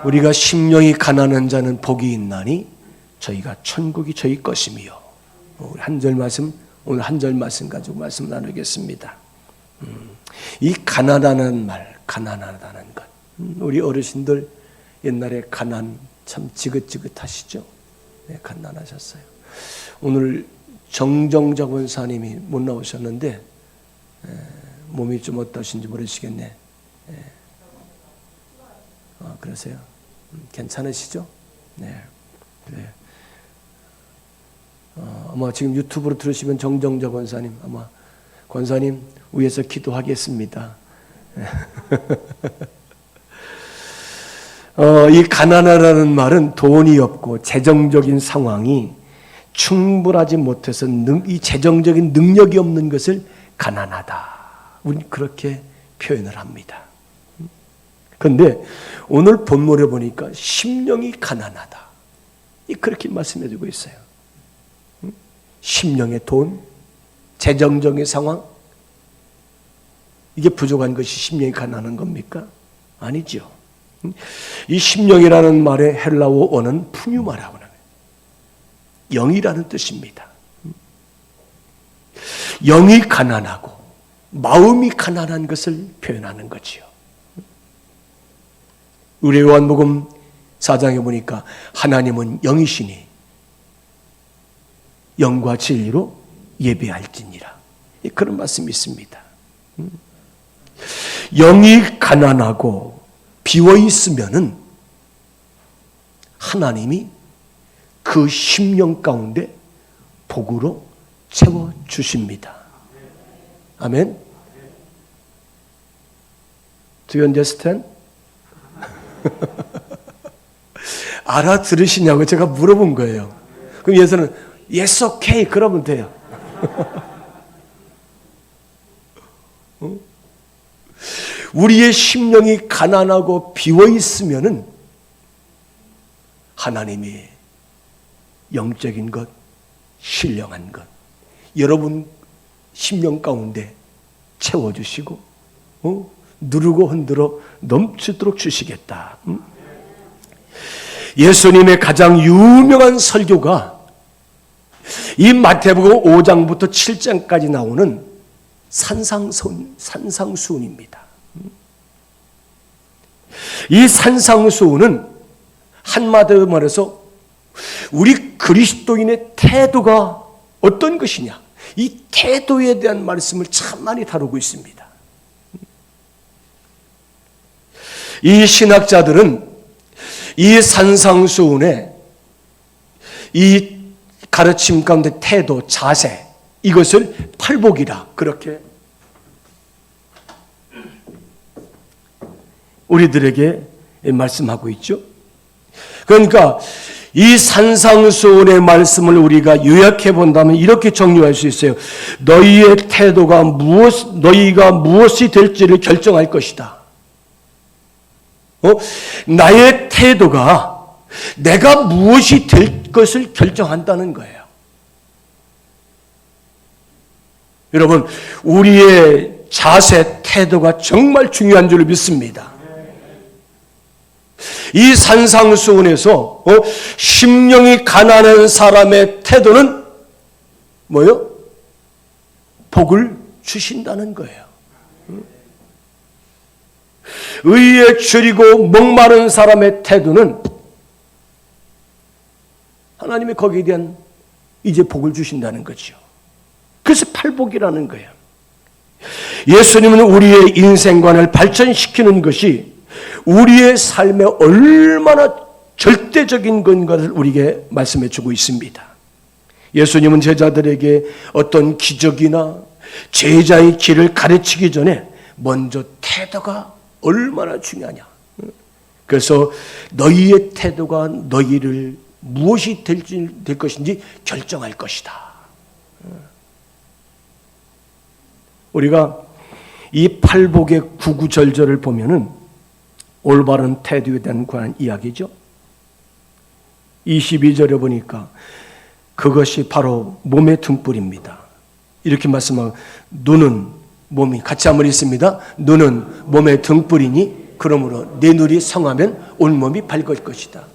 우리가 심령이 가난한 자는 복이 있나니 저희가 천국이 저희 것이며. 오늘 한 절 말씀 가지고 말씀 나누겠습니다. 이 가난하다는 말, 가난하다는 것. 우리 어르신들 옛날에 가난 참 지긋지긋하시죠? 네, 가난하셨어요. 오늘 정정자 권사님이 못 나오셨는데 몸이 좀 어떠신지 모르시겠네. 그러세요? 괜찮으시죠? 네. 그래. 아마 지금 유튜브로 들으시면 정정자 권사님, 아마 권사님 위에서 기도하겠습니다. 이 가난하다는 말은 돈이 없고 재정적인 상황이 충분하지 못해서 이 재정적인 능력이 없는 것을 가난하다. 우린 그렇게 표현을 합니다. 그런데 오늘 본문에 보니까 심령이 가난하다. 그렇게 말씀해 주고 있어요. 심령의 돈, 재정적인 상황, 이게 부족한 것이 심령이 가난한 겁니까? 아니죠. 이 심령이라는 말의 헬라어 어는 푸뉴마라고 합니다. 영이라는 뜻입니다. 영이 가난하고 마음이 가난한 것을 표현하는 거지요. 우리 요한복음 4장에 보니까 하나님은 영이시니 영과 진리로 예배할지니라. 그런 말씀이 있습니다. 영이 가난하고 비워 있으면은 하나님이 그 심령 가운데 복으로 채워 주십니다. 아멘. Do you understand? 알아들으시냐고 제가 물어본 거예요. 그럼 예수는 yes, okay 그러면 돼요. 우리의 심령이 가난하고 비워 있으면은 하나님이 영적인 것, 신령한 것, 여러분 심령 가운데 채워주시고 누르고 흔들어 넘치도록 주시겠다. 예수님의 가장 유명한 설교가 이 마태복음 5장부터 7장까지 나오는 산상수훈입니다. 이 산상수훈은 한마디로 말해서 우리 그리스도인의 태도가 어떤 것이냐, 이 태도에 대한 말씀을 참 많이 다루고 있습니다. 이 신학자들은 이 산상수훈의 이 가르침 가운데 태도, 자세, 이것을 팔복이라 그렇게 우리들에게 말씀하고 있죠. 그러니까 이 산상수훈의 말씀을 우리가 요약해 본다면 이렇게 정리할 수 있어요. 너희의 태도가 너희가 무엇이 될지를 결정할 것이다. 나의 태도가 내가 무엇이 될 것을 결정한다는 거예요. 여러분, 우리의 자세, 태도가 정말 중요한 줄 믿습니다. 이 산상수훈에서 심령이 가난한 사람의 태도는 뭐요? 복을 주신다는 거예요. 의에 줄이고 목마른 사람의 태도는 하나님이 거기에 대한 이제 복을 주신다는 거죠. 그래서 팔복이라는 거예요. 예수님은 우리의 인생관을 발전시키는 것이 우리의 삶에 얼마나 절대적인 건가를 우리에게 말씀해 주고 있습니다. 예수님은 제자들에게 어떤 기적이나 제자의 길을 가르치기 전에 먼저 태도가 얼마나 중요하냐. 그래서 너희의 태도가 너희를 무엇이 될 것인지 결정할 것이다. 우리가 이 팔복의 구구절절을 보면은 올바른 태도에 대한 관한 이야기죠. 22절에 보니까 그것이 바로 몸의 등불입니다. 이렇게 말씀하고 눈은 몸이 같이 한번 있습니다. 눈은 몸의 등불이니 그러므로 내 눈이 성하면 온몸이 밝을 것이다.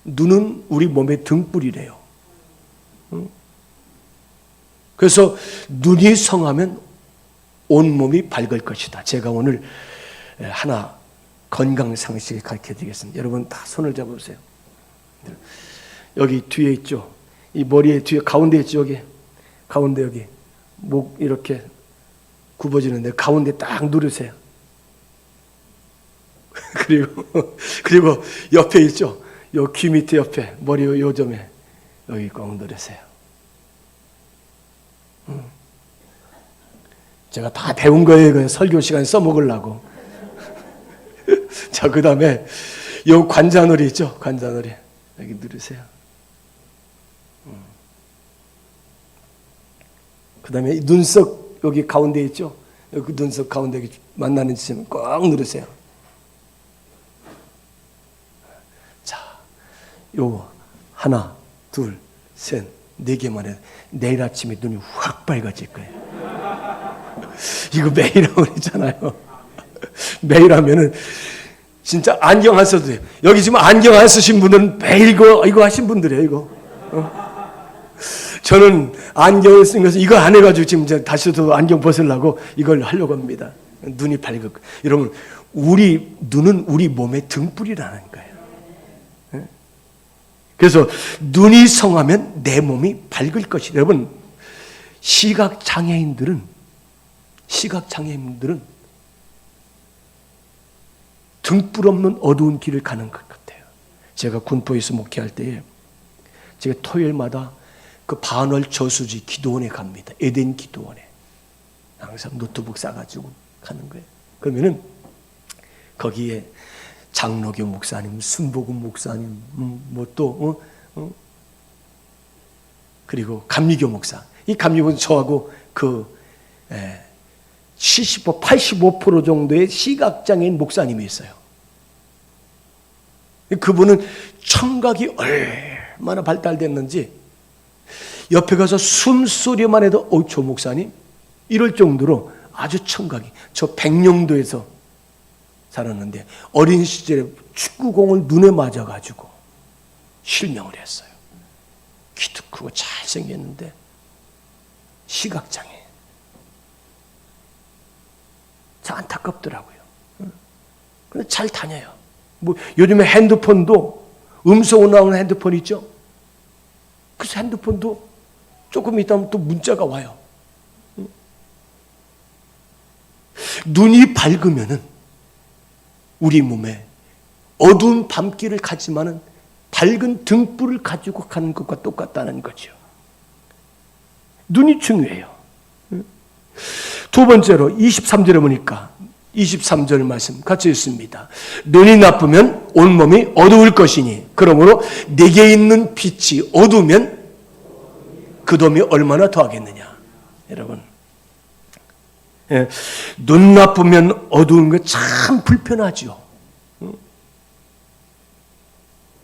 눈은 우리 몸의 등불이래요. 그래서 눈이 성하면 온몸이 밝을 것이다. 제가 오늘 하나 건강 상식을 가르쳐 드리겠습니다. 여러분 다 손을 잡아보세요. 여기 뒤에 있죠. 이 머리에 뒤에 가운데 있죠. 여기 가운데 여기 목 이렇게 굽어지는데 가운데 딱 누르세요. 그리고 옆에 있죠. 요 귀 밑에 옆에 머리 요점에 여기 꼭 누르세요. 제가 다 배운 거예요. 설교 시간 써먹으려고. 자, 그 다음에 요 관자놀이 있죠. 관자놀이 여기 누르세요. 그 다음에 눈썹 여기 가운데 있죠. 여기 눈썹 가운데 만나는 지점 꼭 누르세요. 자, 요 하나, 둘, 셋, 네 개만 해도 내일 아침에 눈이 확 밝아질 거예요. 이거 매일 하면 있잖아요. 매일 하면은 진짜 안경 안 써도 돼요. 여기 지금 안경 안 쓰신 분들은 매일 이거 하신 분들이에요. 이거. 저는 안경을 쓴 것은 이거 안 해가지고 지금 이제 다시 또 안경 벗으려고 이걸 하려고 합니다. 눈이 밝을 거예요. 여러분, 우리 눈은 우리 몸의 등불이라는 거예요. 그래서 눈이 성하면 내 몸이 밝을 것이다. 여러분, 시각장애인들은 등불 없는 어두운 길을 가는 것 같아요. 제가 군포에서 목회할 때에 제가 토요일마다 그 반월 저수지 기도원에 갑니다. 에덴 기도원에. 항상 노트북 싸가지고 가는 거예요. 그러면은 거기에 장로교 목사님, 순복음 목사님, 그리고 감리교 목사. 이 감리교는 저하고 85% 정도의 시각장애인 목사님이 있어요. 그분은 청각이 얼마나 발달됐는지 옆에 가서 숨소리만 해도 저 목사님 이럴 정도로 아주 청각이, 저 백령도에서 살았는데 어린 시절에 축구공을 눈에 맞아가지고 실명을 했어요. 키도 크고 잘생겼는데 시각장애. 참 안타깝더라고요. 근데 잘 다녀요. 뭐 요즘에 핸드폰도 음성으로 나오는 핸드폰 있죠? 그래서 핸드폰도 조금 있다면 또 문자가 와요. 눈이 밝으면은 우리 몸에 어두운 밤길을 가지만은 밝은 등불을 가지고 가는 것과 똑같다는 거죠. 눈이 중요해요. 두 번째로 23절에 보니까 23절 말씀 같이 읽습니다. 눈이 나쁘면 온몸이 어두울 것이니 그러므로 내게 있는 빛이 어두우면 그 돔이 얼마나 더하겠느냐. 여러분, 눈 나쁘면 어두운 거 참 불편하죠.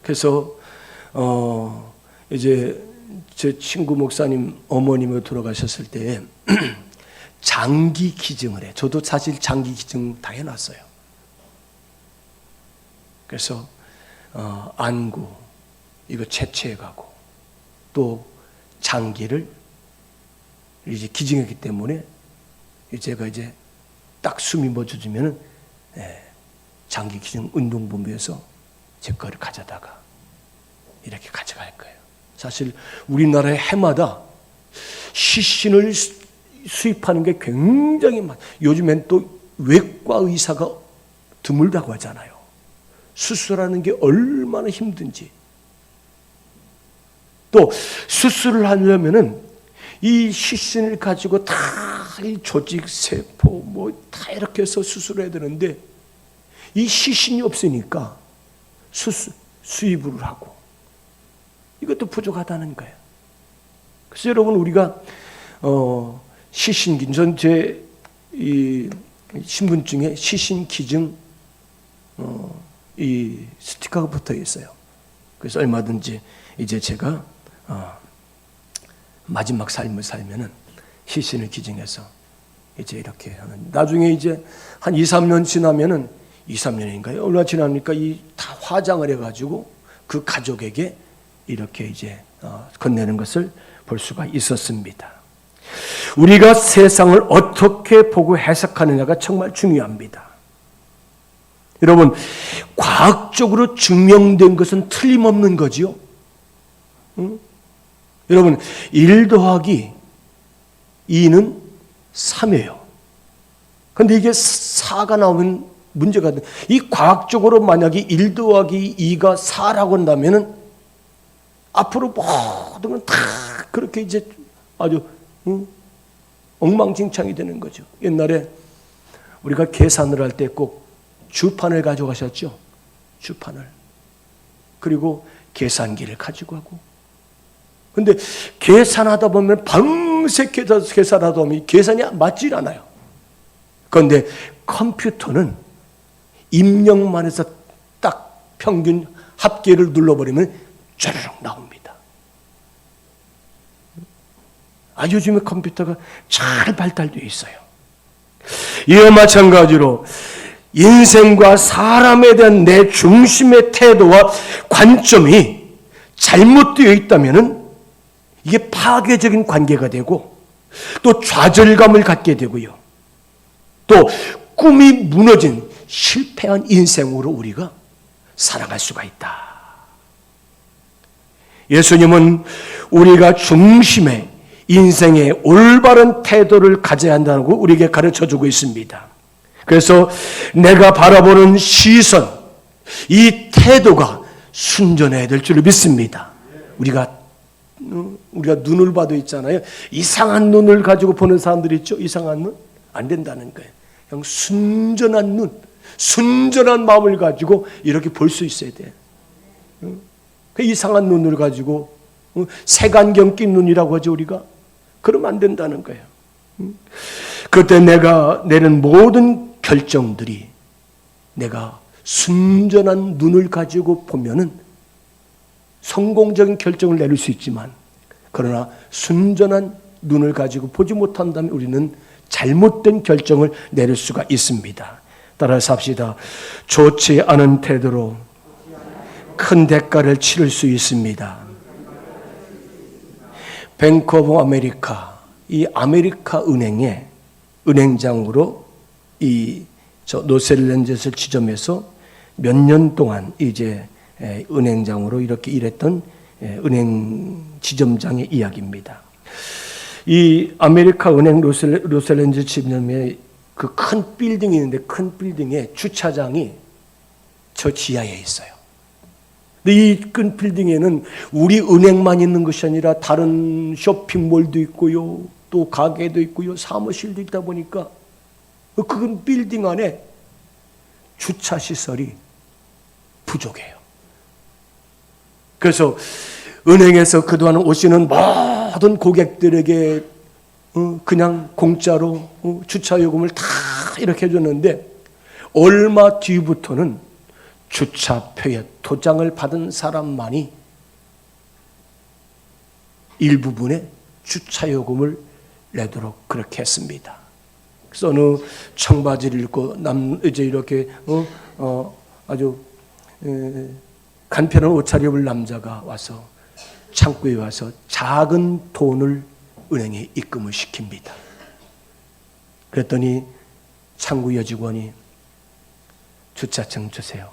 그래서 이제 제 친구 목사님 어머님이 돌아가셨을 때 장기 기증을 해. 저도 사실 장기 기증 다 해놨어요. 그래서 안구 이거 채취해가고 또 장기를 이제 기증했기 때문에 제가 이제 딱 숨이 멎어지면은 장기 기증 운동본부에서 제 거를 가져다가 이렇게 가져갈 거예요. 사실 우리나라의 해마다 시신을 수입하는 게 굉장히 많아요. 요즘엔 또 외과 의사가 드물다고 하잖아요. 수술하는 게 얼마나 힘든지. 또 수술을 하려면은 이 시신을 가지고 다 이 조직, 세포 뭐 다 이렇게 해서 수술해야 되는데 이 시신이 없으니까 수입을 하고 이것도 부족하다는 거예요. 그래서 여러분 우리가 시신기, 전 제 이 신분증에 시신 기증 이 스티커가 붙어 있어요. 그래서 얼마든지 이제 제가 마지막 삶을 살면은 시신을 기증해서 이제 이렇게 하는. 나중에 이제 한 2, 3년 지나면은 2, 3년인가요? 얼마 지납니까? 이 다 화장을 해가지고 그 가족에게 이렇게 이제 건네는 것을 볼 수가 있었습니다. 우리가 세상을 어떻게 보고 해석하느냐가 정말 중요합니다. 여러분, 과학적으로 증명된 것은 틀림없는 거지요. 응? 여러분, 1 더하기 2는 3이에요. 그런데 이게 4가 나오면 문제가 돼. 이 과학적으로 만약에 1 더하기 2가 4라고 한다면은 앞으로 모든 건 다 그렇게 이제 아주 엉망진창이 되는 거죠. 옛날에 우리가 계산을 할 때 꼭 주판을 가져가셨죠. 주판을. 그리고 계산기를 가지고 가고. 근데 계산하다 보면 밤새 계산하다 보면 계산이 맞질 않아요. 그런데 컴퓨터는 입력만 해서 딱 평균 합계를 눌러버리면 쭈르륵 나옵니다. 요즘에 컴퓨터가 잘 발달되어 있어요. 이와 마찬가지로 인생과 사람에 대한 내 중심의 태도와 관점이 잘못되어 있다면 이게 파괴적인 관계가 되고 또 좌절감을 갖게 되고요. 또 꿈이 무너진 실패한 인생으로 우리가 살아갈 수가 있다. 예수님은 우리가 중심에 인생의 올바른 태도를 가져야 한다고 우리에게 가르쳐주고 있습니다. 그래서 내가 바라보는 시선, 이 태도가 순전해야 될 줄 믿습니다. 우리가 눈을 봐도 있잖아요. 이상한 눈을 가지고 보는 사람들이 있죠. 이상한 눈? 안 된다는 거예요. 그냥 순전한 눈, 순전한 마음을 가지고 이렇게 볼 수 있어야 돼요. 그 이상한 눈을 가지고 색안경 낀 눈이라고 하죠, 우리가. 그러면 안 된다는 거예요. 그때 내가 내는 모든 결정들이 내가 순전한 눈을 가지고 보면은 성공적인 결정을 내릴 수 있지만, 그러나 순전한 눈을 가지고 보지 못한다면 우리는 잘못된 결정을 내릴 수가 있습니다. 따라서 합시다. 좋지 않은 태도로 큰 대가를 치를 수 있습니다. 뱅크 오브 아메리카, 이 아메리카 은행의 은행장으로 노스앤젤레스를 지점해서 몇 년 동안 이제 은행장으로 이렇게 일했던 은행 지점장의 이야기입니다. 이 아메리카 은행 로스앤젤레스 지점에 그 큰 빌딩이 있는데 큰 빌딩에 주차장이 저 지하에 있어요. 근데 이 큰 빌딩에는 우리 은행만 있는 것이 아니라 다른 쇼핑몰도 있고요, 또 가게도 있고요, 사무실도 있다 보니까 그 큰 빌딩 안에 주차 시설이 부족해요. 그래서 은행에서 그동안 오시는 모든 고객들에게 그냥 공짜로 주차 요금을 다 이렇게 해줬는데, 얼마 뒤부터는 주차표에 도장을 받은 사람만이 일부분의 주차 요금을 내도록 그렇게 했습니다. 그래서 어느 청바지를 입고 이제 이렇게 아주 간편한 옷차림 입은 남자가 와서 창구에 와서 작은 돈을 은행에 입금을 시킵니다. 그랬더니 창구 여직원이 주차증 주세요.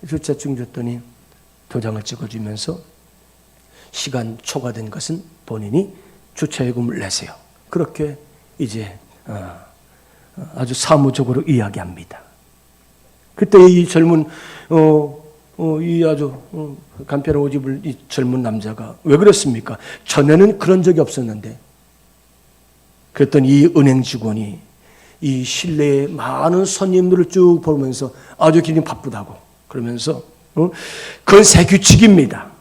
주차증 줬더니 도장을 찍어주면서 시간 초과된 것은 본인이 주차요금을 내세요. 그렇게 이제 아주 사무적으로 이야기합니다. 그때 이 젊은 이 아주 간편한 옷 입을 이 젊은 남자가 왜 그랬습니까? 전에는 그런 적이 없었는데, 그랬더니 이 은행 직원이 이 실내에 많은 손님들을 쭉 보면서 아주 기분이 바쁘다고 그러면서 그건 새 규칙입니다.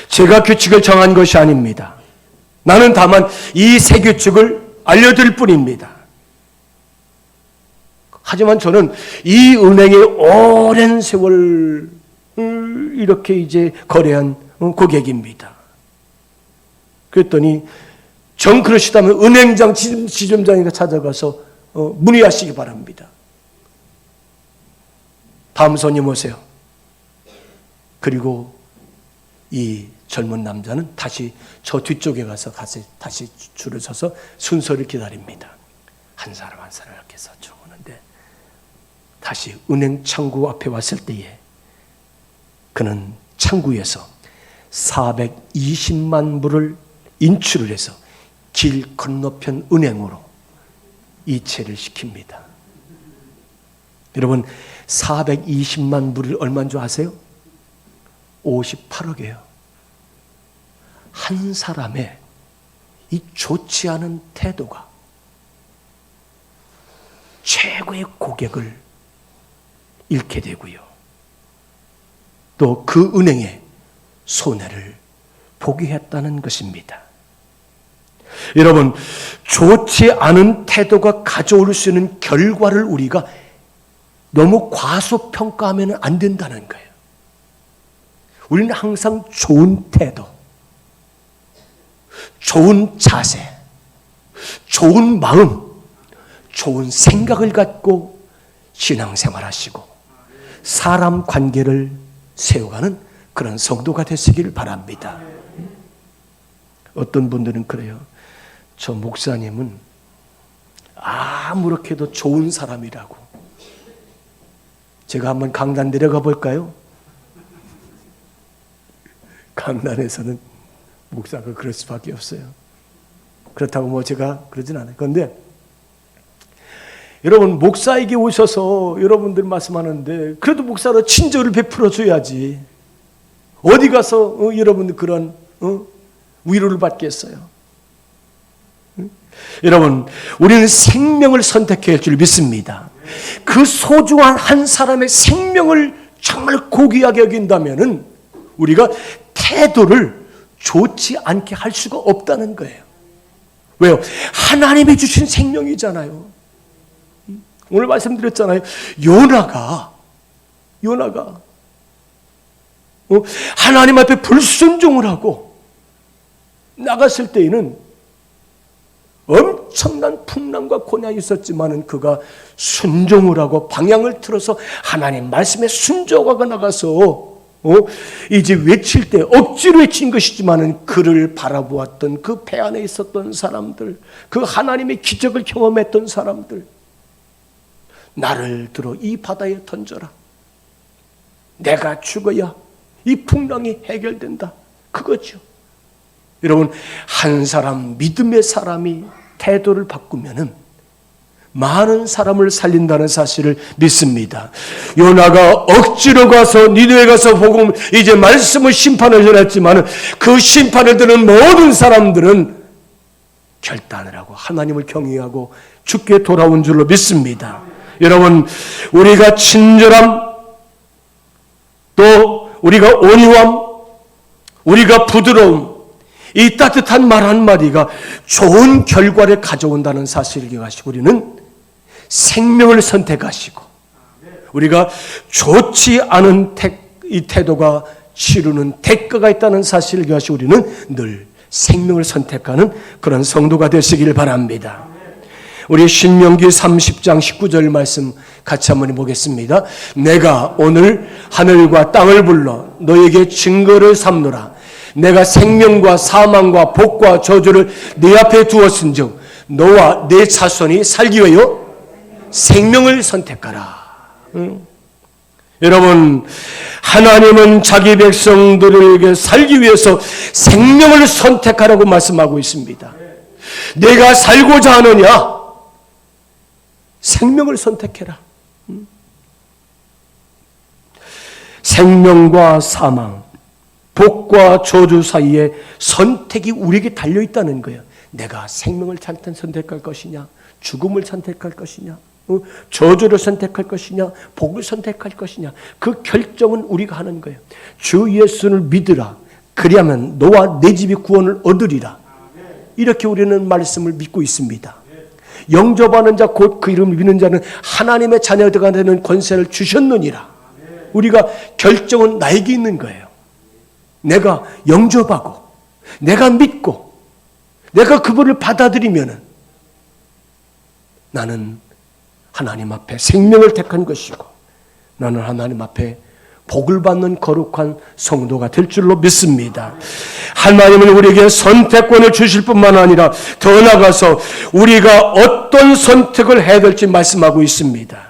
제가 규칙을 정한 것이 아닙니다. 나는 다만 이 새 규칙을 알려드릴 뿐입니다. 하지만 저는 이 은행에 오랜 세월 이렇게 이제 거래한 고객입니다. 그랬더니 정 그러시다면 은행장 지점장에게 찾아가서 문의하시기 바랍니다. 다음 손님 오세요. 그리고 이 젊은 남자는 다시 저 뒤쪽에 가서 다시 줄을 서서 순서를 기다립니다. 한 사람 한 사람 이렇게 해서 쭉 오는데 다시 은행 창구 앞에 왔을 때에 그는 창구에서 420만 불을 인출을 해서 길 건너편 은행으로 이체를 시킵니다. 여러분 420만 불이 얼마인 줄 아세요? 58억이에요. 한 사람의 이 좋지 않은 태도가 최고의 고객을 잃게 되고요. 또 그 은행의 손해를 보게 했다는 것입니다. 여러분, 좋지 않은 태도가 가져올 수 있는 결과를 우리가 너무 과소평가하면 안 된다는 거예요. 우리는 항상 좋은 태도, 좋은 자세, 좋은 마음, 좋은 생각을 갖고 신앙생활 하시고 사람 관계를 세워가는 그런 성도가 되시길 바랍니다. 어떤 분들은 그래요. 저 목사님은 아무렇게도 좋은 사람이라고. 제가 한번 강단 내려가 볼까요? 강단에서는 목사가 그럴 수밖에 없어요. 그렇다고 뭐 제가 그러진 않아요. 그런데 여러분 목사에게 오셔서 여러분들 말씀하는데 그래도 목사로 친절을 베풀어 줘야지. 어디 가서 여러분들 그런 위로를 받겠어요? 여러분 우리는 생명을 선택해야 할 줄 믿습니다. 그 소중한 한 사람의 생명을 정말 고귀하게 여긴다면은 우리가 태도를 좋지 않게 할 수가 없다는 거예요. 왜요? 하나님이 주신 생명이잖아요. 오늘 말씀드렸잖아요. 요나가 하나님 앞에 불순종을 하고 나갔을 때에는 엄청난 풍랑과 고난이 있었지만은 그가 순종을 하고 방향을 틀어서 하나님 말씀에 순종하고 나가서 이제 외칠 때 억지로 외친 것이지만은 그를 바라보았던 그 배 안에 있었던 사람들, 그 하나님의 기적을 경험했던 사람들, 나를 들어 이 바다에 던져라. 내가 죽어야 이 풍랑이 해결된다. 그거죠. 여러분 한 사람 믿음의 사람이 태도를 바꾸면은 많은 사람을 살린다는 사실을 믿습니다. 요나가 억지로 가서 니느웨 가서 복음 이제 말씀을 심판을 전했지만 그 심판을 듣는 모든 사람들은 결단을 하고 하나님을 경외하고 주께 돌아온 줄로 믿습니다. 여러분 우리가 친절함 또 우리가 온유함 우리가 부드러움 이 따뜻한 말 한마디가 좋은 결과를 가져온다는 사실을 기억하시고 우리는 생명을 선택하시고 우리가 좋지 않은 이 태도가 치르는 대가가 있다는 사실을 기억하시고 우리는 늘 생명을 선택하는 그런 성도가 되시길 바랍니다. 우리 신명기 30장 19절 말씀 같이 한번 보겠습니다. 내가 오늘 하늘과 땅을 불러 너에게 증거를 삼노라. 내가 생명과 사망과 복과 저주를 네 앞에 두었은즉 너와 네 자손이 살기 위하여 생명을 선택하라. 여러분 하나님은 자기 백성들에게 살기 위해서 생명을 선택하라고 말씀하고 있습니다. 내가 살고자 하느냐? 생명을 선택해라. 생명과 사망, 복과 저주 사이에 선택이 우리에게 달려있다는 거예요. 내가 생명을 선택할 것이냐, 죽음을 선택할 것이냐, 저주를 선택할 것이냐, 복을 선택할 것이냐, 그 결정은 우리가 하는 거예요. 주 예수를 믿으라. 그리하면 너와 내 집이 구원을 얻으리라. 이렇게 우리는 말씀을 믿고 있습니다. 영접하는 자 곧 그 이름을 믿는 자는 하나님의 자녀가 되는 권세를 주셨느니라. 우리가 결정은 나에게 있는 거예요. 내가 영접하고 내가 믿고 내가 그분을 받아들이면은 나는 하나님 앞에 생명을 택한 것이고 나는 하나님 앞에 복을 받는 거룩한 성도가 될 줄로 믿습니다. 하나님은 우리에게 선택권을 주실 뿐만 아니라 더 나아가서 우리가 어떤 선택을 해야 될지 말씀하고 있습니다.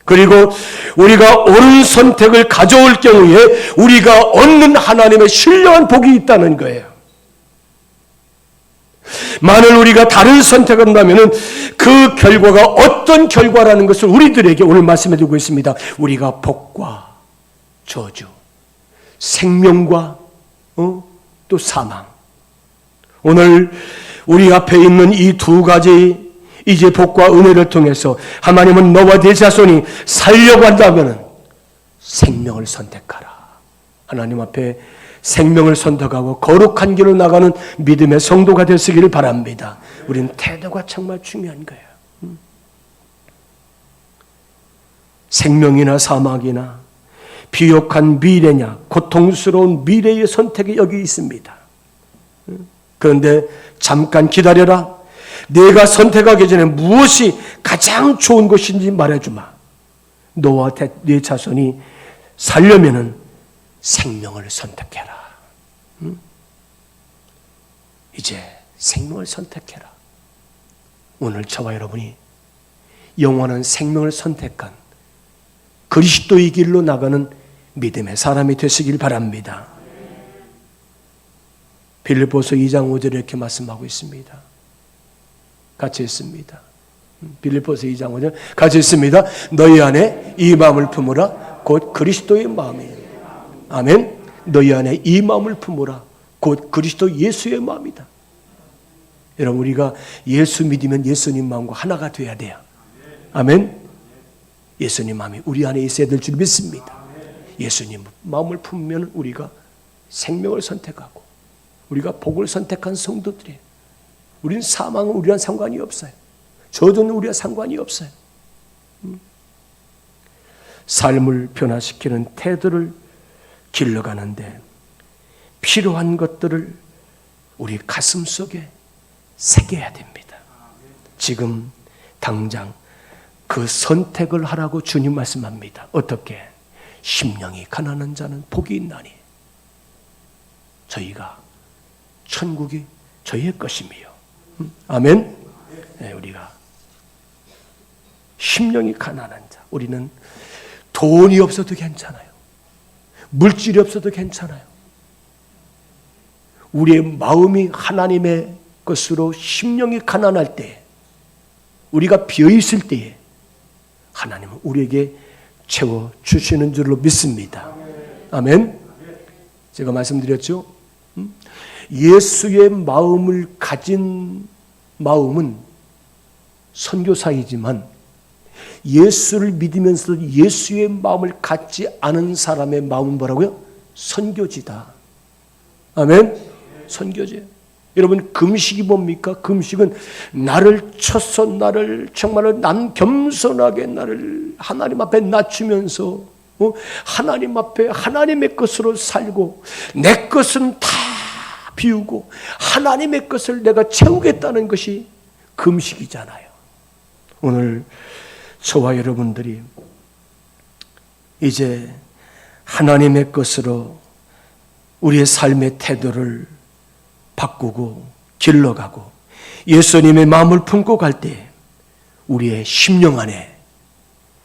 그리고 우리가 옳은 선택을 가져올 경우에 우리가 얻는 하나님의 신령한 복이 있다는 거예요. 만일 우리가 다른 선택을 한다면 그 결과가 어떤 결과라는 것을 우리들에게 오늘 말씀해 주고 있습니다. 우리가 복과 저주, 생명과 또 사망. 오늘 우리 앞에 있는 이 두 가지 이제 복과 은혜를 통해서 하나님은 너와 네 자손이 살려고 한다면 생명을 선택하라. 하나님 앞에 생명을 선택하고 거룩한 길로 나가는 믿음의 성도가 되시기를 바랍니다. 우리는 태도가 정말 중요한 거예요. 생명이나 사막이나 비옥한 미래냐 고통스러운 미래의 선택이 여기 있습니다. 그런데 잠깐 기다려라. 내가 선택하기 전에 무엇이 가장 좋은 것인지 말해주마. 너와 네 자손이 살려면은 생명을 선택해라. 이제 생명을 선택해라. 오늘 저와 여러분이 영원한 생명을 선택한 그리스도의 길로 나가는 믿음의 사람이 되시길 바랍니다. 빌립보서 2장 5절에 이렇게 말씀하고 있습니다. 같이 있습니다. 빌립보서 2장 5절 같이 있습니다. 너희 안에 이 마음을 품으라. 곧 그리스도의 마음이에요. 아멘. 너희 안에 이 마음을 품으라. 곧 그리스도 예수의 마음이다. 여러분 우리가 예수 믿으면 예수님 마음과 하나가 돼야 돼요. 아멘. 예수님 마음이 우리 안에 있어야 될 줄 믿습니다. 예수님 마음을 품으면 우리가 생명을 선택하고 우리가 복을 선택한 성도들이에요. 우리는 사망은 우리랑 상관이 없어요. 저주는 우리와 상관이 없어요. 삶을 변화시키는 태도를 길러가는데 필요한 것들을 우리 가슴 속에 새겨야 됩니다. 지금 당장 그 선택을 하라고 주님 말씀합니다. 어떻게? 심령이 가난한 자는 복이 있나니 저희가 천국이 저희의 것이며. 아멘. 네, 우리가 심령이 가난한 자. 우리는 돈이 없어도 괜찮아요. 물질이 없어도 괜찮아요. 우리의 마음이 하나님의 것으로 심령이 가난할 때, 우리가 비어있을 때에 하나님은 우리에게 채워주시는 줄로 믿습니다. 아멘. 제가 말씀드렸죠. 예수의 마음을 가진 마음은 선교사이지만 예수를 믿으면서도 예수의 마음을 갖지 않은 사람의 마음은 뭐라고요? 선교지다. 아멘. 선교지. 여러분 금식이 뭡니까? 금식은 나를 쳐서 나를 정말로 난 겸손하게 나를 하나님 앞에 낮추면서 하나님 앞에 하나님의 것으로 살고 내 것은 다 비우고 하나님의 것을 내가 채우겠다는 것이 금식이잖아요. 오늘 저와 여러분들이 이제 하나님의 것으로 우리의 삶의 태도를 바꾸고 길러가고 예수님의 마음을 품고 갈 때 우리의 심령 안에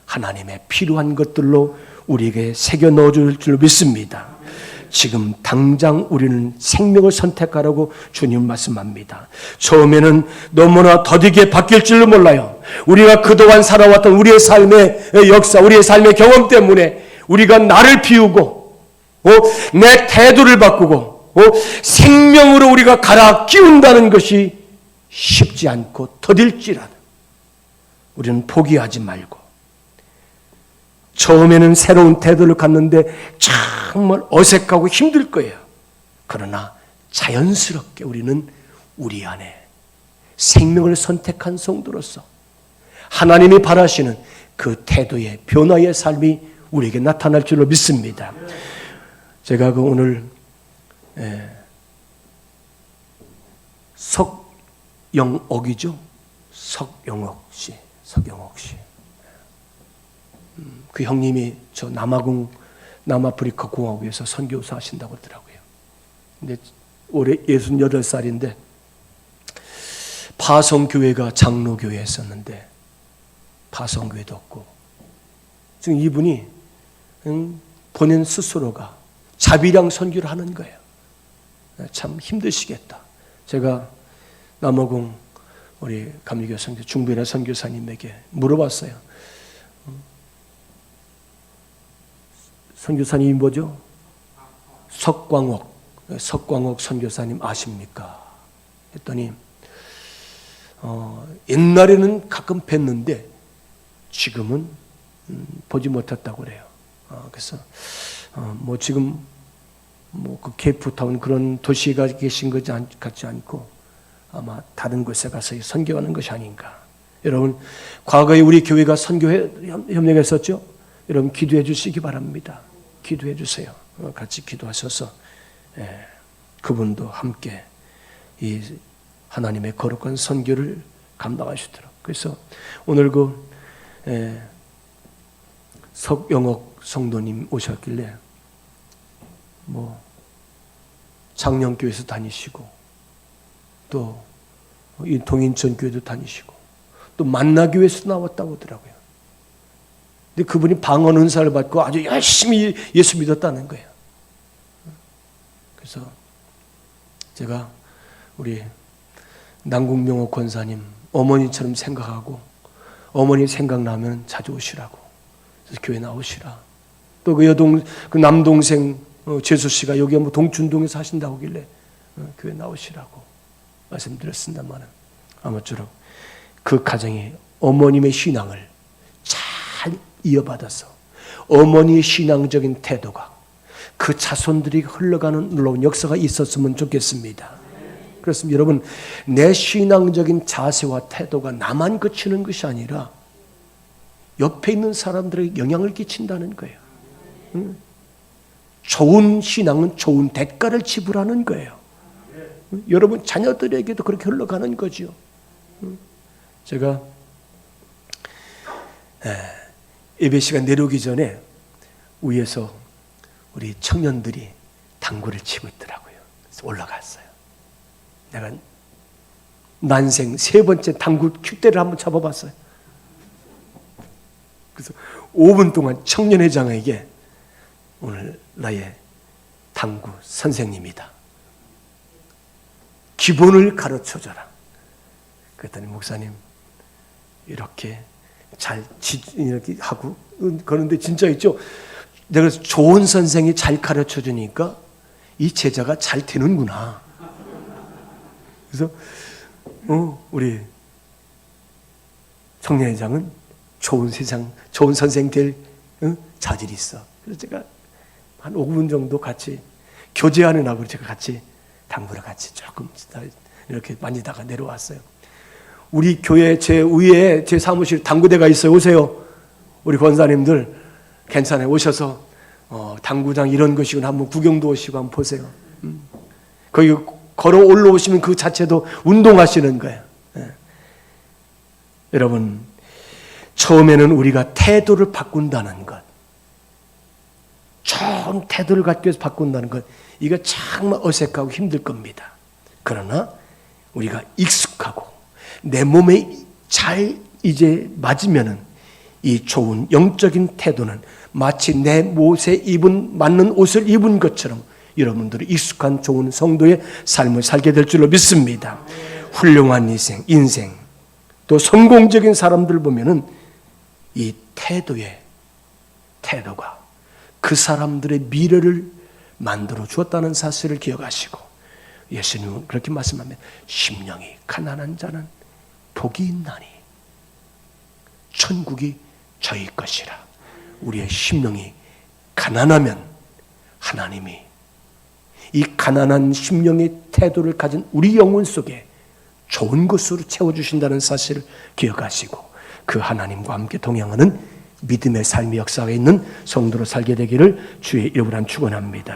하나님의 필요한 것들로 우리에게 새겨 넣어줄 줄 믿습니다. 지금 당장 우리는 생명을 선택하라고 주님 말씀합니다. 처음에는 너무나 더디게 바뀔 줄로 몰라요. 우리가 그동안 살아왔던 우리의 삶의 역사, 우리의 삶의 경험 때문에 우리가 나를 비우고 내 태도를 바꾸고 생명으로 우리가 갈아 끼운다는 것이 쉽지 않고 더딜지라도 우리는 포기하지 말고 처음에는 새로운 태도를 갖는데 정말 어색하고 힘들 거예요. 그러나 자연스럽게 우리는 우리 안에 생명을 선택한 성도로서 하나님이 바라시는 그 태도의 변화의 삶이 우리에게 나타날 줄로 믿습니다. 제가 그 오늘 석영옥이죠. 석영옥 씨. 그 형님이 저 남아프리카 공화국에서 선교사 하신다고 하더라고요. 근데 올해 68살인데 파성교회가 장로교회였었는데 파성교회도 없고 지금 이분이 본인 스스로가 자비랑 선교를 하는 거예요. 참 힘드시겠다. 제가 남아공 우리 감리교 선교 중부인의 선교사님에게 물어봤어요. 선교사님이 뭐죠? 석광옥 선교사님 아십니까? 했더니 옛날에는 가끔 뵀는데 지금은 보지 못했다고 그래요. 그래서 뭐 지금 뭐 그 케이프타운 그런 도시에 계신 것 같지 않고 아마 다른 곳에 가서 선교하는 것이 아닌가. 여러분 과거에 우리 교회가 선교 협력했었죠. 여러분 기도해 주시기 바랍니다. 기도해 주세요. 같이 기도하셔서 그분도 함께 이 하나님의 거룩한 선교를 감당하시도록. 그래서 오늘 그 석영옥 성도님 오셨길래 뭐 장령교회에서 다니시고 또 이 동인천 교회도 다니시고 또 만나교회에서 나왔다고 하더라고요. 근데 그분이 방언 은사를 받고 아주 열심히 예수 믿었다는 거예요. 그래서 제가 우리 남궁명호 권사님 어머니처럼 생각하고 어머니 생각나면 자주 오시라고 그래서 교회 나오시라. 또 그 남동생 재수 씨가 여기 뭐 동춘동에서 하신다고 하길래 교회 나오시라고 말씀드렸습니다만 아무쪼록 그 가정이 어머님의 신앙을 잘 이어받아서 어머니의 신앙적인 태도가 그 자손들이 흘러가는 놀라운 역사가 있었으면 좋겠습니다. 그렇습니다. 여러분 내 신앙적인 자세와 태도가 나만 그치는 것이 아니라 옆에 있는 사람들에게 영향을 끼친다는 거예요. 좋은 신앙은 좋은 대가를 지불하는 거예요. 여러분 자녀들에게도 그렇게 흘러가는 거죠. 제가 예배 시간 내려오기 전에 위에서 우리 청년들이 당구를 치고 있더라고요. 그래서 올라갔어요. 내가 난생 3번째 당구 큐대를 한번 잡아봤어요. 그래서 5분 동안 청년회장에게 오늘 나의 당구 선생님이다. 기본을 가르쳐줘라. 그랬더니 목사님 이렇게 이렇게 하고 그런데 진짜 있죠. 내가 좋은 선생이 잘 가르쳐주니까 이 제자가 잘 되는구나. 그래서 우리 청년회장은 좋은 선생 될 자질이 있어. 그래서 제가 한 5분 정도 같이 교제하는 하고 제가 같이 당구를 같이 조금 이렇게 만지다가 내려왔어요. 우리 교회 제 위에 제 사무실 당구대가 있어요. 오세요. 우리 권사님들 괜찮아요. 오셔서 당구장 이런 것이군 한번 구경도 오시고 한번 보세요. 거기 걸어 올라오시면 그 자체도 운동하시는 거예요. 여러분 처음에는 우리가 태도를 바꾼다는 것, 좋은 태도를 갖기 위해서 바꾼다는 것, 이거 정말 어색하고 힘들 겁니다. 그러나 우리가 익숙하고 내 몸에 잘 이제 맞으면은 이 좋은 영적인 태도는 마치 내 못에 맞는 옷을 입은 것처럼 여러분들이 익숙한 좋은 성도의 삶을 살게 될 줄로 믿습니다. 훌륭한 인생 또 성공적인 사람들 보면은 이 태도가 그 사람들의 미래를 만들어 주었다는 사실을 기억하시고 예수님은 그렇게 말씀합니다. 심령이 가난한 자는 복이 있나니 천국이 저희 것이라. 우리의 심령이 가난하면 하나님이 이 가난한 심령의 태도를 가진 우리 영혼 속에 좋은 것으로 채워주신다는 사실을 기억하시고 그 하나님과 함께 동행하는 믿음의 삶의 역사가 있는 성도로 살게 되기를 주의 이름으로 축원합니다.